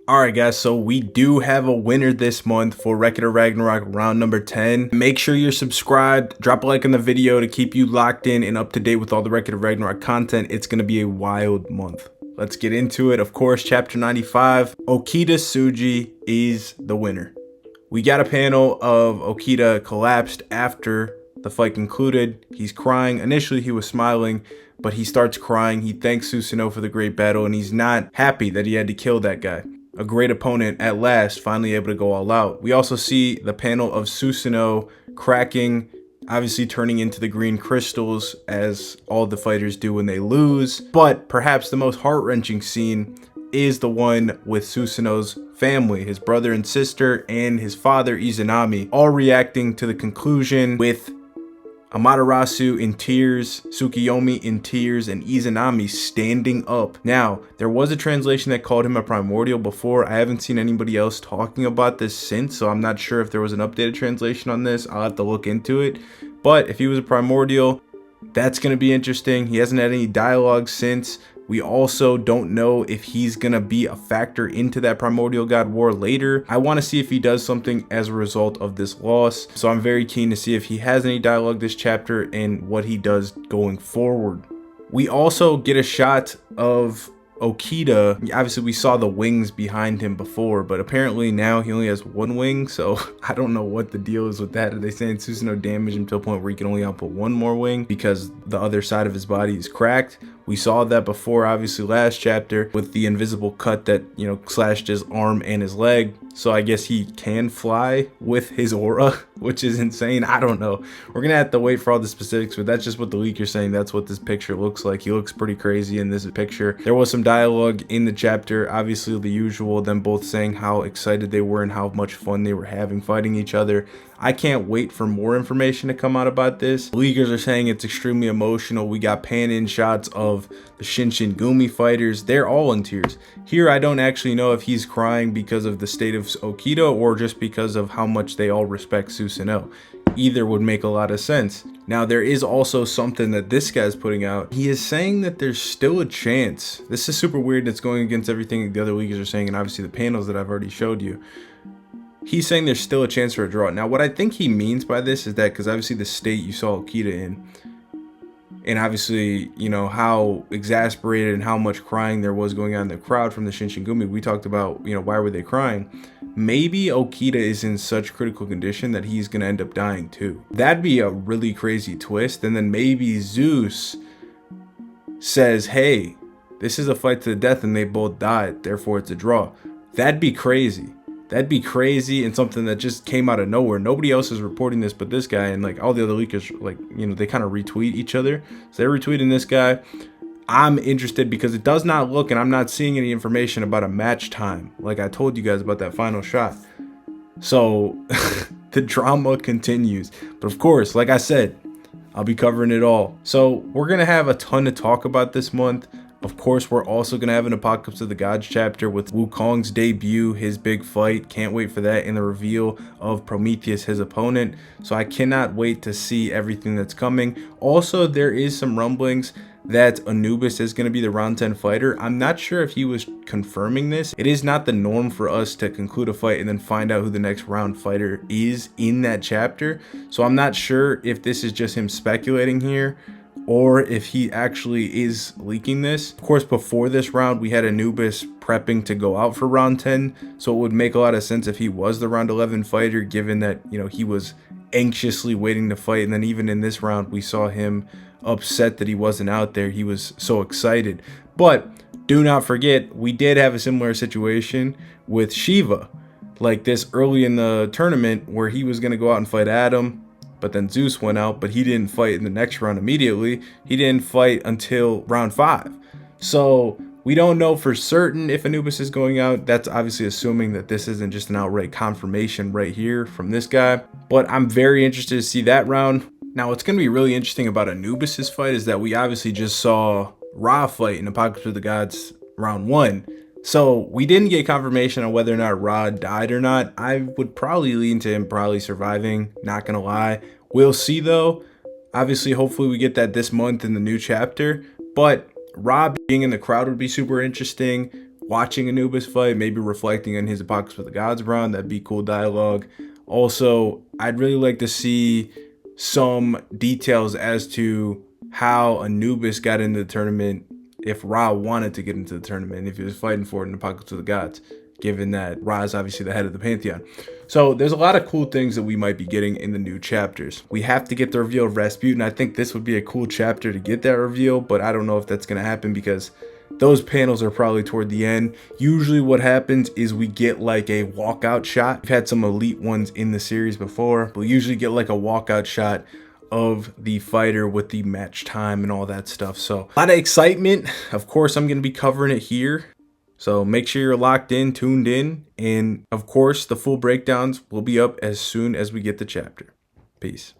Alright guys, so we do have a winner this month for Ragnarok round number 10. Make sure you're subscribed, drop a like on the video to keep you locked in and up to date with all the Ragnarok content. It's going to be a wild month. Let's get into it. Of course, chapter 95, Okita Tsuji is the winner. We got a panel of Okita collapsed after the fight concluded. He's crying. Initially he was smiling, but he starts crying. He thanks Susanoo for the great battle and he's not happy that he had to kill that guy. A great opponent at last, finally able to go all out. We also see the panel of Susanoo cracking, obviously turning into the green crystals as all the fighters do when they lose. But perhaps the most heart-wrenching scene is the one with Susanoo's family, his brother and sister and his father Izanami, all reacting to the conclusion with Amaterasu in tears, Tsukiyomi in tears, and Izanami standing up. Now, there was a translation that called him a primordial before. I haven't seen anybody else talking about this since, so I'm not sure if there was an updated translation on this. I'll have to look into it. But if he was a primordial, that's going to be interesting. He hasn't had any dialogue since. We also don't know if he's going to be a factor into that Primordial God War later. I want to see if he does something as a result of this loss. So I'm very keen to see if he has any dialogue this chapter and what he does going forward. We also get a shot of Okita. Obviously we saw the wings behind him before, but apparently now he only has one wing, so I don't know what the deal is with that. Are they saying Susanoo damaged him to a point where he can only output one more wing because the other side of his body is cracked? We saw that before, obviously last chapter with the invisible cut that, you know, slashed his arm and his leg. So I guess he can fly with his aura, which is insane. I don't know. We're going to have to wait for all the specifics, but that's just what the leaker's saying. That's what this picture looks like. He looks pretty crazy in this picture. There was some dialogue in the chapter, obviously the usual, them both saying how excited they were and how much fun they were having fighting each other. I can't wait for more information to come out about this. Leakers are saying it's extremely emotional. We got pan-in shots of the Shinsengumi fighters. They're all in tears. Here, I don't actually know if he's crying because of the state of Okita or just because of how much they all respect Susanoo. Either would make a lot of sense. Now, there is also something that this guy's putting out. He is saying that there's still a chance. This is super weird. It's going against everything the other leakers are saying and obviously the panels that I've already showed you. He's saying there's still a chance for a draw. Now, what I think he means by this is that because obviously the state you saw Okita in, and obviously, you know, how exasperated and how much crying there was going on in the crowd from the Shinsengumi. We talked about, you know, why were they crying? Maybe Okita is in such critical condition that he's going to end up dying too. That'd be a really crazy twist. And then maybe Zeus says, hey, this is a fight to the death and they both died, therefore it's a draw. That'd be crazy. That'd be crazy and something that just came out of nowhere. Nobody else is reporting this but this guy, and like all the other leakers, like, you know, they kind of retweet each other. So they're retweeting this guy. I'm interested because it does not look, and I'm not seeing any information about a match time like I told you guys about that final shot. So the drama continues. But of course, like I said, I'll be covering it all. So we're going to have a ton to talk about this month. Of course, we're also going to have an Apocalypse of the Gods chapter with Wukong's debut, his big fight. Can't wait for that, and the reveal of Prometheus, his opponent. So I cannot wait to see everything that's coming. Also, there is some rumblings that Anubis is going to be the round 10 fighter. I'm not sure if he was confirming this. It is not the norm for us to conclude a fight and then find out who the next round fighter is in that chapter. So I'm not sure if this is just him speculating here, or if he actually is leaking this. Of course, before this round, we had Anubis prepping to go out for round 10, so it would make a lot of sense if he was the round 11 fighter, given that, you know, he was anxiously waiting to fight. And then even in this round, we saw him upset that he wasn't out there. He was so excited. But do not forget, we did have a similar situation with Shiva, like this early in the tournament, where he was going to go out and fight Adam. But then Zeus went out, but he didn't fight in the next round immediately. He didn't fight until round 5. So we don't know for certain if Anubis is going out. That's obviously assuming that this isn't just an outright confirmation right here from this guy. But I'm very interested to see that round. Now, what's going to be really interesting about Anubis's fight is that we obviously just saw Ra fight in Apocalypse of the Gods round 1. So we didn't get confirmation on whether or not Ra died or not. I would probably lean to him probably surviving, not gonna lie. We'll see though. Obviously, hopefully we get that this month in the new chapter. But Ra being in the crowd would be super interesting. watching Anubis fight, maybe reflecting on his Apocalypse with the Gods run. That'd be cool dialogue. Also, I'd really like to see some details as to how Anubis got into the tournament, if Ra wanted to get into the tournament, if he was fighting for it in Apocalypse of the Gods, given that Ra is obviously the head of the Pantheon. So there's a lot of cool things that we might be getting in the new chapters. We have to get the reveal of Rasputin. I think this would be a cool chapter to get that reveal, but I don't know if that's going to happen because those panels are probably toward the end. Usually what happens is we get like a walkout shot. We've had some elite ones in the series before, but we usually get like a walkout shot of the fighter with the match time and all that stuff. So a lot of excitement. Of course, I'm going to be covering it here. So make sure you're locked in, tuned in, and of course, the full breakdowns will be up as soon as we get the chapter. Peace.